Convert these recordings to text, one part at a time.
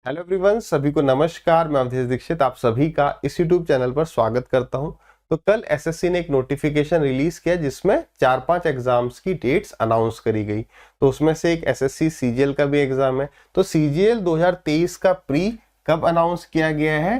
Hello everyone, सभी को नमस्कार। मैं अवधेश दीक्षित आप सभी का इस यूट्यूब चैनल पर स्वागत करता हूं। तो कल एसएससी ने एक नोटिफिकेशन रिलीज किया जिसमें 4-5 एग्जाम्स की डेट्स अनाउंस करी गई। तो उसमें से एक एसएससी सीजीएल का भी एग्जाम है। तो सीजीएल 2023 का प्री कब अनाउंस किया गया है?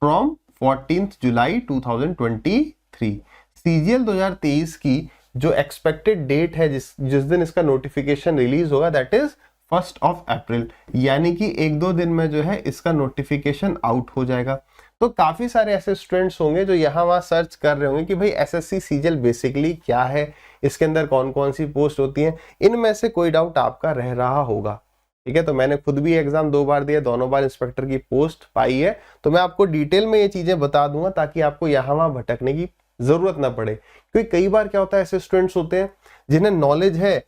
From 14 July 2023। सीजीएल 2023 की जो एक्सपेक्टेड डेट है जिस दिन इसका नोटिफिकेशन रिलीज होगा दैट इज 1 अप्रैल, यानी कि 1-2 दिन में जो है इसका नोटिफिकेशन आउट हो जाएगा। तो काफी सारे ऐसे स्टूडेंट्स होंगे जो यहाँ वहाँ सर्च कर रहे होंगे कि भाई एसएससी सीजीएल बेसिकली क्या है, इसके अंदर कौन कौन सी पोस्ट होती हैं। इनमें से कोई डाउट आपका रह रहा होगा, ठीक है। तो मैंने खुद भी एग्जाम 2 बार दिया, दोनों बार इंस्पेक्टर की पोस्ट पाई है। तो मैं आपको डिटेल में ये चीजें बता दूंगा ताकि आपको यहाँ वहाँ भटकने की जरूरत ना पड़े। क्योंकि कई बार क्या होता है, ऐसे स्टूडेंट्स होते हैं जिन्हें नॉलेज है,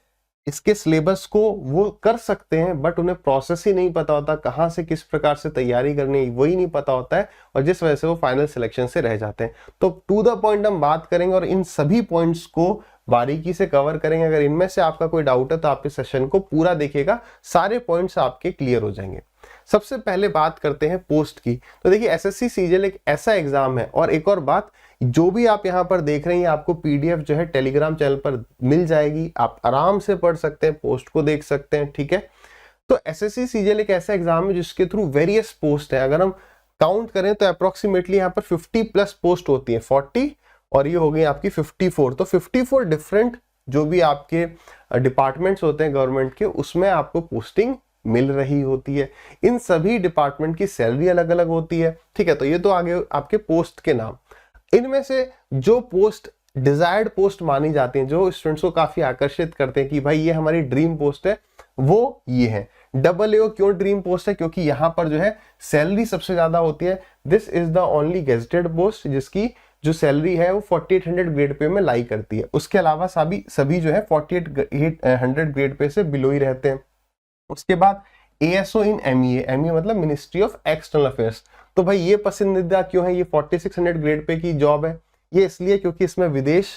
इसके सिलेबस को वो कर सकते हैं, बट उन्हें प्रोसेस ही नहीं पता होता, कहाँ से किस प्रकार से तैयारी करनी है वही नहीं पता होता है, और जिस वजह से वो फाइनल सिलेक्शन से रह जाते हैं। तो टू द पॉइंट हम बात करेंगे और इन सभी पॉइंट्स को बारीकी से कवर करेंगे। अगर इनमें से आपका कोई डाउट है तो आप इस सेशन को पूरा देखिएगा, सारे पॉइंट्स आपके क्लियर हो जाएंगे। सबसे पहले बात करते हैं पोस्ट की। तो देखिए एसएससी सीजीएल एक ऐसा एग्जाम है, और एक और बात, जो भी आप यहाँ पर देख रहे हैं आपको पीडीएफ जो है टेलीग्राम चैनल पर मिल जाएगी, आप आराम से पढ़ सकते हैं, पोस्ट को देख सकते हैं, ठीक है। तो एसएससी सीजीएल एक ऐसा एग्जाम है जिसके थ्रू वेरियस पोस्ट है। अगर हम काउंट करें तो अप्रोक्सीमेटली यहाँ पर 50+ पोस्ट होती है, 40 और ये हो गई आपकी 54। तो 54 डिफरेंट जो भी आपके डिपार्टमेंट्स होते हैं गवर्नमेंट के, उसमें आपको पोस्टिंग मिल रही होती है। इन सभी डिपार्टमेंट की सैलरी अलग अलग होती है, ठीक है। तो ये तो आगे आपके पोस्ट के नाम। इनमें से जो पोस्ट डिजायर्ड पोस्ट मानी जाती हैं, जो स्टूडेंट्स को काफी आकर्षित करते हैं कि भाई ये हमारी ड्रीम पोस्ट है, वो ये है। AAO क्यों ड्रीम पोस्ट है? क्योंकि यहाँ पर जो है सैलरी सबसे ज्यादा होती है। This is the only gazetted post जिसकी जो सैलरी है वो 4800 ग्रेड पे में लाई करती है। उसके अलावा सभी जो है 4800 ग्रेड पे से बिलो ही रहते हैं। उसके बाद ASO इन MEA मतलब मिनिस्ट्री ऑफ एक्सटर्नल अफेयर्स। तो भाई ये पसंदीदा क्यों है? ये 4600 ग्रेड पे की जॉब है। ये इसलिए क्योंकि इसमें विदेश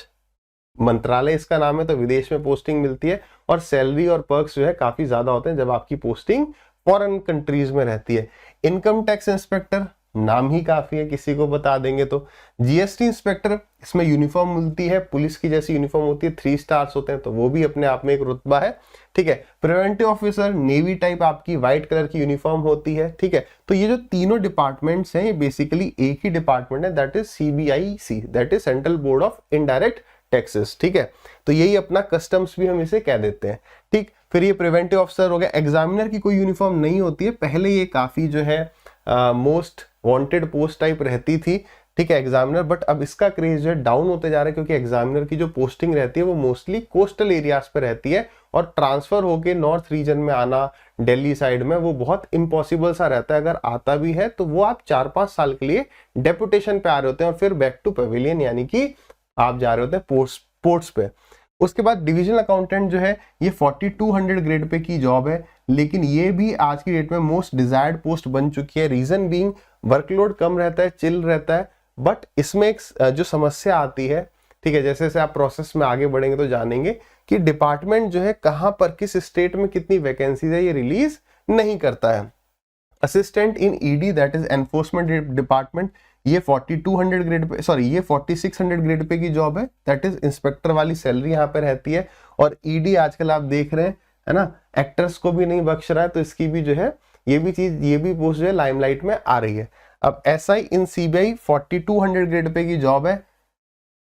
मंत्रालय इसका नाम है, तो विदेश में पोस्टिंग मिलती है, और सैलरी और पर्क्स जो है काफी ज्यादा होते हैं जब आपकी पोस्टिंग फॉरेन कंट्रीज में रहती है। इनकम टैक्स इंस्पेक्टर नाम ही काफी है, किसी को बता देंगे तो। जीएसटी इंस्पेक्टर, इसमें यूनिफॉर्म मिलती है, पुलिस की जैसी यूनिफॉर्म होती है, 3 स्टार्स होते हैं, तो वो भी अपने आप में एक रुतबा है, ठीक है। प्रिवेंटिव ऑफिसर, नेवी टाइप आपकी व्हाइट कलर की यूनिफॉर्म होती है, ठीक है। तो ये जो तीनों डिपार्टमेंट्स हैं ये बेसिकली एक ही डिपार्टमेंट है, that is CBIC, that is central board of indirect taxes, ठीक है। तो यही अपना कस्टम्स भी हम इसे कह देते हैं, ठीक। फिर ये प्रिवेंटिव ऑफिसर हो गया। एग्जामिनर की कोई यूनिफॉर्म नहीं होती है, पहले ये काफी जो है मोस्ट वांटेड पोस्ट टाइप रहती थी, ठीक है, एग्जामिनर। बट अब इसका क्रेज जो है डाउन होते जा रहा है, क्योंकि एग्जामिनर की जो पोस्टिंग रहती है वो मोस्टली कोस्टल एरियाज पे रहती है, और ट्रांसफर होके नॉर्थ रीजन में आना, दिल्ली साइड में, वो बहुत इम्पॉसिबल सा रहता है। अगर आता भी है तो वो आप 4-5 साल के लिए डेपुटेशन पे आ रहे होते हैं, और फिर बैक टू पवेलियन, यानी कि आप जा रहे होते हैं पोर्ट्स पे। उसके बाद डिविजनल अकाउंटेंट जो है ये 4200 ग्रेड पे की जॉब है, लेकिन ये भी आज की डेट में मोस्ट डिजायर्ड पोस्ट बन चुकी है। रीजन बीइंग वर्कलोड कम रहता है, चिल रहता है, बट इसमें एक जो समस्या आती है, ठीक है, जैसे जैसे आप प्रोसेस में आगे बढ़ेंगे तो जानेंगे कि डिपार्टमेंट जो है कहां पर किस स्टेट में कितनी वैकेंसीज है ये रिलीज नहीं करता है। Assistant in ED that is enforcement department, ये 4200 ग्रेड पे, सॉरी ये 4600 ग्रेड पे की जॉब है, दैट इज इंस्पेक्टर वाली सैलरी यहाँ पे रहती है। और ईडी आजकल आप देख रहे हैं, है ना, एक्टर्स को भी नहीं बख्श रहा है, तो इसकी भी जो है ये भी पोस्ट जो है लाइमलाइट में आ रही है। अब SI इन CBI 4200 ग्रेड पे की जॉब है,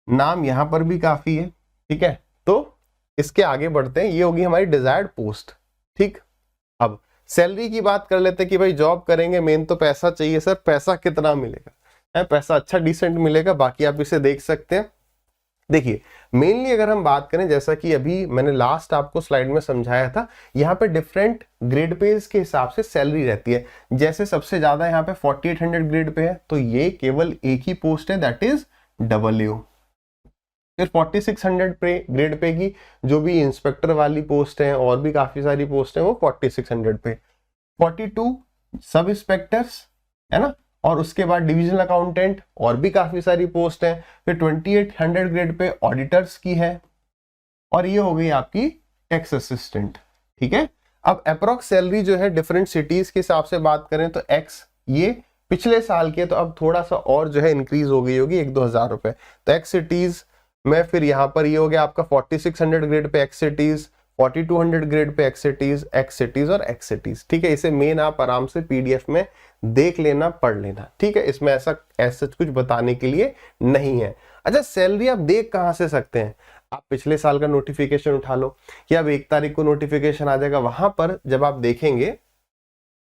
नाम यहाँ पर भी काफी है, ठीक है। तो इसके आगे बढ़ते हैं, ये होगी हमारी डिजायर्ड पोस्ट, ठीक। अब सैलरी की बात कर लेते हैं कि भाई जॉब करेंगे, मेन तो पैसा चाहिए सर, पैसा कितना मिलेगा? है पैसा अच्छा डिसेंट मिलेगा, बाकी आप इसे देख सकते हैं। देखिए मेनली अगर हम बात करें, जैसा कि अभी मैंने लास्ट आपको स्लाइड में समझाया था, यहाँ पे डिफरेंट ग्रेड पेज के हिसाब से सैलरी रहती है। जैसे सबसे ज्यादा यहाँ पे 4800 ग्रेड पे है, तो ये केवल एक ही पोस्ट है, दैट इज AAO। फिर 4600 पे ग्रेड पे की जो भी इंस्पेक्टर वाली पोस्ट है, और भी काफी सारी पोस्ट है, वो 4600 पे। 42 सब इंस्पेक्टर्स, है ना, और उसके बाद डिविजनल अकाउंटेंट, और भी काफी सारी पोस्ट है। फिर 2800 ग्रेड पे ऑडिटर्स की है, और ये हो गई आपकी टैक्स असिस्टेंट, ठीक है। अब अप्रोक्स सैलरी जो है डिफरेंट सिटीज के हिसाब से बात करें तो एक्स, ये पिछले साल के, तो अब थोड़ा सा और जो है इंक्रीज हो गई होगी 1-2 हज़ार रुपए। तो एक्स सिटीज में फिर यहाँ पर ये हो गया आपका 4600 grade pay x cities, 4200 grade pay x cities और एक्स सिटीज। ठीक है, इसे मेन आप आराम से पीडीएफ में देख लेना, पढ़ लेना। ठीक है, इसमें ऐसा कुछ बताने के लिए नहीं है। अच्छा, सैलरी आप देख कहाँ से सकते हैं? आप पिछले साल का नोटिफिकेशन उठा लो, या अब 1 तारीख को नोटिफिकेशन आ जाएगा, वहां पर जब आप देखेंगे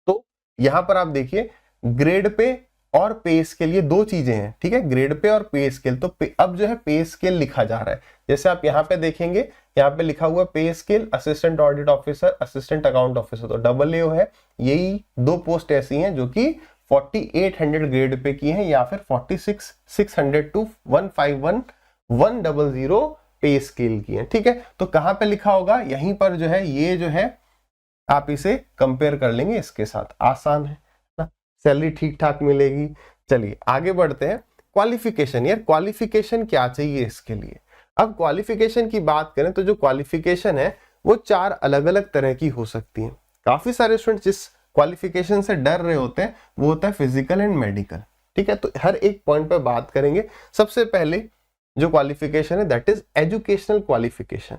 तो यहां पर आप देखिए ग्रेड पे और पे स्केल, ये 2 चीजें हैं। ठीक है, ग्रेड पे और पे स्केल। तो अब जो है पे स्केल लिखा जा रहा है। जैसे आप यहाँ पे देखेंगे, यहाँ पे लिखा हुआ पे scale assistant audit officer, assistant account officer, तो AA है। यही 2 पोस्ट ऐसी हैं जो कि 4800 ग्रेड पे की हैं, या फिर 46,600 to 151,100 पे स्केल की है। ठीक है, तो कहां पे लिखा होगा? यहीं पर जो है, ये जो है आप इसे कंपेयर कर लेंगे इसके साथ, आसान है ना, सैलरी ठीक ठाक मिलेगी। चलिए आगे बढ़ते हैं। क्वालिफिकेशन, यार क्वालिफिकेशन क्या चाहिए इसके लिए? अब क्वालिफिकेशन की बात करें तो जो क्वालिफिकेशन है वो 4 अलग अलग तरह की हो सकती है। काफी सारे स्टूडेंट जिस क्वालिफिकेशन से डर रहे होते हैं वो होता है फिजिकल एंड मेडिकल। ठीक है, तो हर एक पॉइंट पर बात करेंगे। सबसे पहले जो क्वालिफिकेशन है दैट इज एजुकेशनल क्वालिफिकेशन।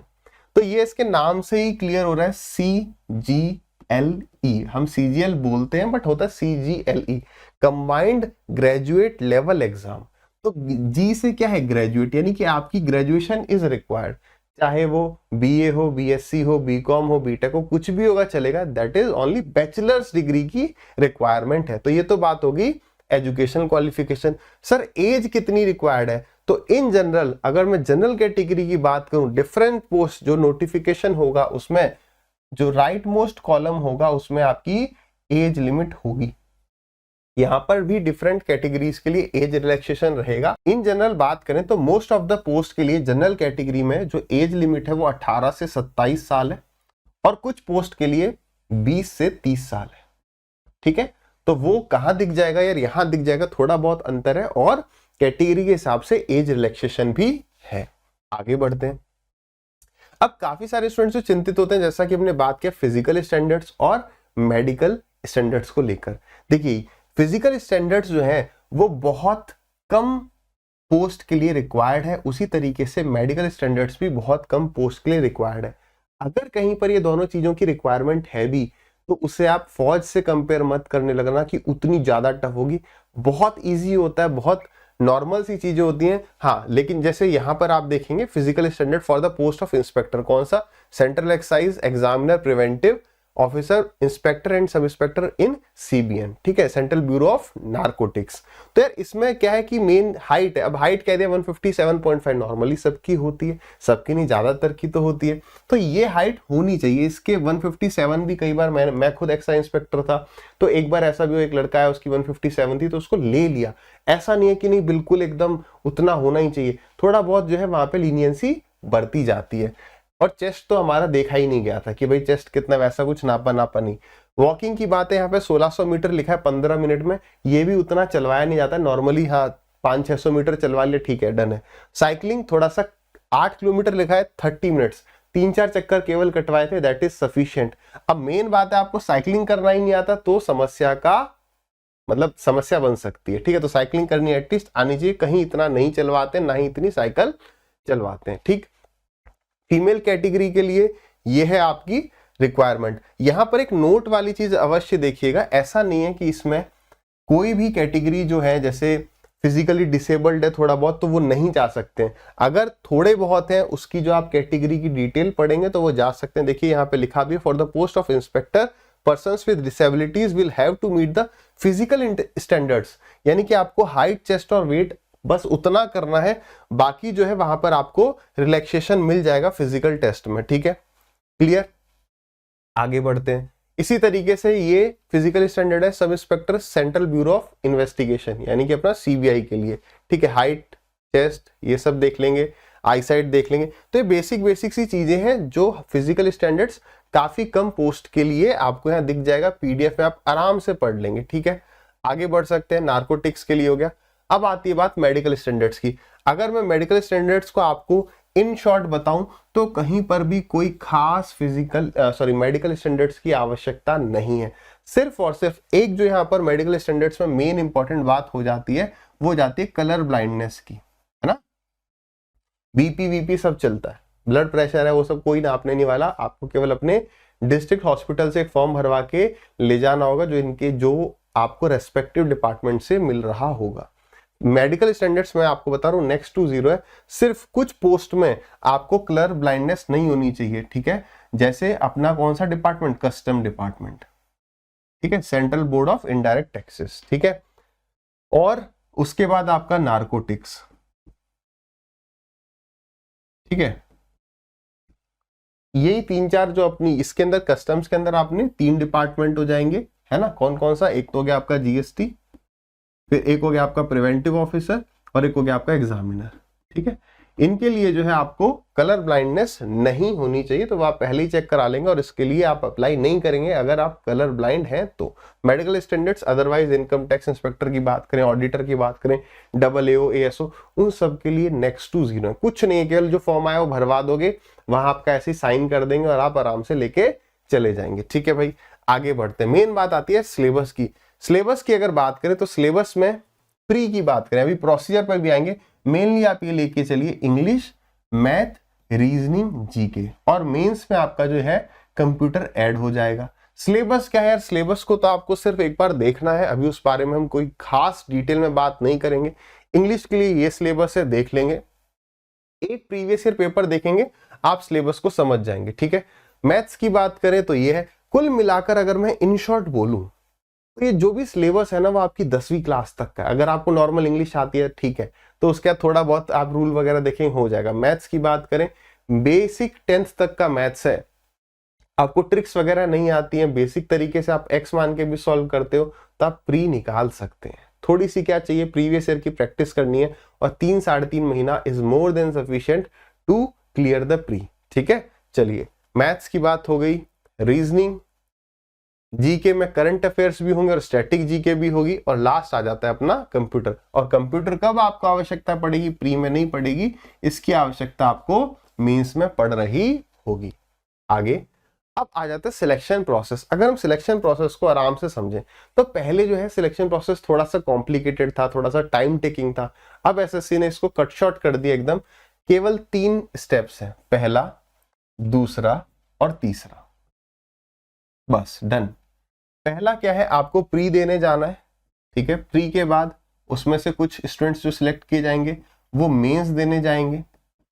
तो ये इसके नाम से ही क्लियर हो रहा है, CGLE। हम CGL बोलते हैं बट होता है CGLE, combined graduate level exam. तो G से क्या है? ग्रेजुएट, यानी कि आपकी ग्रेजुएशन इज रिक्वायर्ड, चाहे वो BA हो, BSc हो, BCom हो, BTech हो, कुछ भी होगा चलेगा। That is only bachelors degree की रिक्वायरमेंट है। तो ये तो बात होगी एजुकेशनल क्वालिफिकेशन। सर एज कितनी रिक्वायर्ड है? तो इन जनरल, अगर मैं जनरल कैटेगरी की बात करूं, डिफरेंट पोस्ट जो नोटिफिकेशन होगा उसमें जो राइट मोस्ट कॉलम होगा उसमें आपकी एज लिमिट होगी। यहां पर भी डिफरेंट कैटेगरीज के लिए एज रिलैक्सेशन रहेगा। इन जनरल बात करें तो मोस्ट ऑफ द पोस्ट के लिए जनरल कैटेगरी में जो एज लिमिट है वो 18 से 27 साल है, और कुछ पोस्ट के लिए 20 से 30 साल है। ठीक है, तो वो कहां दिख जाएगा यार? यहां दिख जाएगा, थोड़ा बहुत अंतर है, और कैटेगरी के हिसाब से एज रिलैक्सेशन भी है। आगे बढ़ते हैं। अब काफी सारे स्टूडेंट्स जो चिंतित होते हैं, जैसा कि हमने बात किया फिजिकल स्टैंडर्ड्स और मेडिकल स्टैंडर्ड्स को लेकर। देखिए फिजिकल स्टैंडर्ड्स जो है वो बहुत कम पोस्ट के लिए रिक्वायर्ड है, उसी तरीके से मेडिकल स्टैंडर्ड्स भी बहुत कम पोस्ट के लिए रिक्वायर्ड है। अगर कहीं पर ये दोनों चीजों की रिक्वायरमेंट है भी तो उसे आप फौज से कंपेयर मत करने लगना कि उतनी ज्यादा टफ होगी। बहुत इजी होता है, बहुत नॉर्मल सी चीजें होती हैं। हाँ, लेकिन जैसे यहाँ पर आप देखेंगे physical standard for the post of inspector, कौन सा? Central excise examiner preventive officer, inspector and sub inspector in CBN। ठीक है, सेंट्रल ब्यूरो ऑफ नारकोटिक्स। तो यार इसमें क्या है कि मेन हाइट है। अब हाइट कह दिया 157.5, नॉर्मली सबकी होती है, सबकी नहीं, ज्यादातर की तो होती है। तो ये हाइट होनी चाहिए। इसके 157 भी कई बार मैं खुद एक्साइज इंस्पेक्टर था, तो एक बार ऐसा भी एक लड़का है उसकी 157 थी तो उसको ले लिया। ऐसा नहीं है कि नहीं बिल्कुल एकदम उतना होना ही चाहिए, थोड़ा बहुत जो है वहां पे लीनियंसी बरती जाती है। और चेस्ट तो हमारा देखा ही नहीं गया था कि भाई चेस्ट कितना, वैसा कुछ नापा नहीं। वॉकिंग की बात है, यहाँ पे 1600 मीटर लिखा है 15 मिनट में, ये भी उतना चलवाया नहीं जाता नॉर्मली। हाँ 500-600 मीटर चलवा लिया, ठीक है, डन है। साइकिलिंग थोड़ा सा 8 किलोमीटर लिखा है 30 मिनट्स, 3-4 चक्कर केवल कटवाए थे, दैट इज सफिशिएंट। अब मेन बात है आपको साइकिलिंग करना ही नहीं आता तो समस्या बन सकती है। ठीक है, तो साइकिलिंग करनी एटलीस्ट आनी चाहिए। कहीं इतना नहीं चलवाते, ना ही इतनी साइकिल चलवाते हैं। ठीक, फीमेल कैटेगरी के लिए यह है आपकी रिक्वायरमेंट। यहां पर एक नोट वाली चीज अवश्य देखिएगा, ऐसा नहीं है कि इसमें कोई भी कैटेगरी जो है जैसे फिजिकली डिसेबल्ड है थोड़ा बहुत तो वो नहीं जा सकते हैं। अगर थोड़े बहुत हैं उसकी जो आप कैटेगरी की डिटेल पढ़ेंगे तो वो जा सकते हैं। देखिए यहाँ पे लिखा भी है, for the post of inspector persons with disabilities will have to meet the physical standards, यानी कि आपको हाइट, चेस्ट और वेट बस उतना करना है, बाकी जो है वहां पर आपको रिलैक्सेशन मिल जाएगा फिजिकल टेस्ट में। ठीक है, क्लियर? आगे बढ़ते हैं। इसी तरीके से ये फिजिकल स्टैंडर्ड है sub inspector central bureau of investigation, यानी कि अपना CBI के लिए। ठीक है, हाइट, चेस्ट ये सब देख लेंगे, आई साइट देख लेंगे। तो ये बेसिक सी चीजें हैं जो फिजिकल स्टैंडर्ड्स काफी कम पोस्ट के लिए आपको यहाँ दिख जाएगा, PDF में आप आराम से पढ़ लेंगे। ठीक है, आगे बढ़ सकते हैं। नार्कोटिक्स के लिए हो गया। अब आती है बात मेडिकल स्टैंडर्ड्स की। अगर मैं मेडिकल स्टैंडर्ड्स को आपको इन शॉर्ट बताऊं तो कहीं पर भी कोई खास मेडिकल स्टैंडर्ड्स की आवश्यकता नहीं है। सिर्फ और सिर्फ एक जो यहाँ पर मेडिकल स्टैंडर्ड्स में मेन इंपॉर्टेंट बात हो जाती है वो जाती है कलर ब्लाइंडनेस की, है ना। बीपी वीपी सब चलता है, ब्लड प्रेशर है वो सब कोई नापने नहीं वाला, आपको केवल अपने डिस्ट्रिक्ट हॉस्पिटल से एक फॉर्म भरवा के ले जाना होगा जो आपको रेस्पेक्टिव डिपार्टमेंट से मिल रहा होगा। मेडिकल स्टैंडर्ड्स में आपको बता रहा हूं नेक्स्ट टू जीरो है। सिर्फ कुछ पोस्ट में आपको कलर ब्लाइंडनेस नहीं होनी चाहिए, ठीक है। जैसे अपना कौन सा डिपार्टमेंट, कस्टम डिपार्टमेंट, ठीक है, central board of indirect taxes, ठीक है। और उसके बाद आपका नारकोटिक्स, ठीक है। यही 3-4 जो अपनी इसके अंदर कस्टम्स के अंदर आपने 3 डिपार्टमेंट हो जाएंगे, है ना। कौन कौन सा, एक तो हो गया आपका जीएसटी, फिर एक हो गया आपका प्रिवेंटिव ऑफिसर और एक हो गया आपका एग्जामिनर, ठीक है। इनके लिए जो है आपको कलर ब्लाइंडनेस नहीं होनी चाहिए, तो आप पहले ही चेक करा लेंगे और इसके लिए आप अप्लाई नहीं करेंगे अगर आप कलर ब्लाइंड हैं तो। Medical standards otherwise income tax inspector की बात करें, ऑडिटर की बात करें, AAO ASO, उन सब के लिए नेक्स्ट टू जीरो है। कुछ नहीं है, केवल जो फॉर्म आया वो भरवा दोगे, वहां आपका ऐसे साइन कर देंगे और आप आराम से लेके चले जाएंगे, ठीक है भाई। आगे बढ़ते हैं, मेन बात आती है सिलेबस की। सिलेबस की अगर बात करें तो सिलेबस में प्री की बात करें, अभी प्रोसीजर पर भी आएंगे। मेनली आप ये लेके चलिए इंग्लिश, मैथ, रीजनिंग, जीके, और मेंस में आपका जो है कंप्यूटर ऐड हो जाएगा। सिलेबस क्या है यार, सिलेबस को तो आपको सिर्फ एक बार देखना है, अभी उस बारे में हम कोई खास डिटेल में बात नहीं करेंगे। इंग्लिश के लिए ये सिलेबस है, देख लेंगे, एक प्रीवियस ईयर पेपर देखेंगे, आप सिलेबस को समझ जाएंगे, ठीक है। मैथ्स की बात करें तो ये है, कुल मिलाकर अगर मैं इन शॉर्ट बोलूं तो ये जो भी सिलेबस है ना वो आपकी 10वीं क्लास तक का। अगर आपको नॉर्मल इंग्लिश आती है ठीक है, तो उसके बाद थोड़ा बहुत आप रूल वगैरह देखेंगे हो जाएगा। मैथ्स की बात करें, बेसिक 10th तक का मैथ्स है, आपको ट्रिक्स वगैरह नहीं आती हैं, बेसिक तरीके से आप एक्स मान के भी सॉल्व करते हो तो आप प्री निकाल सकते हैं। थोड़ी सी क्या चाहिए, प्रीवियस ईयर की प्रैक्टिस करनी है, और 3-3.5 महीना is more than sufficient to clear the pre, ठीक है। चलिए, मैथ्स की बात हो गई, रीजनिंग, जीके में करंट अफेयर्स भी होंगे और स्टैटिक जीके भी होगी, और लास्ट आ जाता है अपना कंप्यूटर। और कंप्यूटर कब आपको आवश्यकता पड़ेगी, प्री में नहीं पड़ेगी, इसकी आवश्यकता आपको मेंस में पड़ रही होगी। आगे अब आ जाता है सिलेक्शन प्रोसेस। अगर हम सिलेक्शन प्रोसेस को आराम से समझें तो पहले जो है सिलेक्शन प्रोसेस थोड़ा सा कॉम्प्लिकेटेड था, थोड़ा सा टाइम टेकिंग था। अब एसएससी ने इसको कट शॉर्ट कर दिया एकदम, केवल 3 स्टेप्स हैं, पहला, दूसरा और तीसरा, बस डन। पहला क्या है, आपको प्री देने जाना है, ठीक है। प्री के बाद उसमें से कुछ स्टूडेंट्स जो सिलेक्ट किए जाएंगे वो मेंस देने जाएंगे,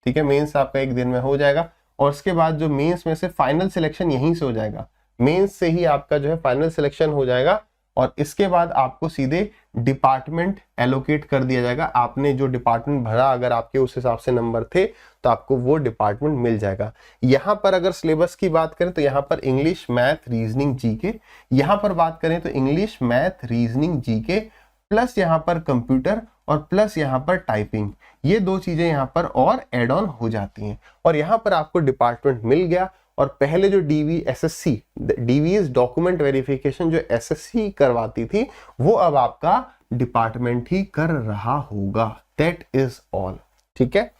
ठीक है। मेंस आपका 1 दिन में हो जाएगा, और उसके बाद जो मेंस में से फाइनल सिलेक्शन यहीं से हो जाएगा, मेंस से ही आपका जो है फाइनल सिलेक्शन हो जाएगा। और इसके बाद आपको सीधे डिपार्टमेंट एलोकेट कर दिया जाएगा। आपने जो डिपार्टमेंट भरा, अगर आपके उस हिसाब से नंबर थे तो आपको वो डिपार्टमेंट मिल जाएगा। यहाँ पर अगर सिलेबस की बात करें तो यहाँ पर इंग्लिश, मैथ, रीजनिंग, जीके, यहाँ पर बात करें तो English, math, reasoning, GK, plus यहाँ पर कंप्यूटर और प्लस यहाँ पर टाइपिंग, ये 2 चीजें यहाँ पर और एड ऑन हो जाती हैं। और यहाँ पर आपको डिपार्टमेंट मिल गया, और पहले जो डीवी इज डॉक्यूमेंट वेरिफिकेशन जो एसएससी करवाती थी, वो अब आपका डिपार्टमेंट ही कर रहा होगा। दैट इज ऑल, ठीक है।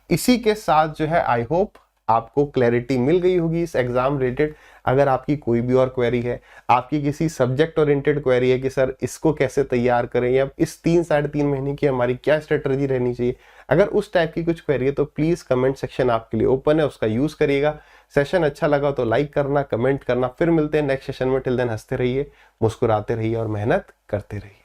इसी के साथ जो है आई होप आपको क्लैरिटी मिल गई होगी इस एग्जाम रिलेटेड। अगर आपकी कोई भी और क्वेरी है, आपकी किसी सब्जेक्ट ओरिएंटेड क्वेरी है कि सर इसको कैसे तैयार करें, या इस 3-3.5 महीने की हमारी क्या स्ट्रेटजी रहनी चाहिए, अगर उस टाइप की कुछ क्वेरी है तो प्लीज कमेंट सेक्शन आपके लिए ओपन है, उसका यूज करिएगा। सेशन अच्छा लगा तो लाइक करना, कमेंट करना। फिर मिलते हैं नेक्स्ट सेशन में। टिल देन हंसते रहिए, मुस्कुराते रहिए और मेहनत करते रहिए।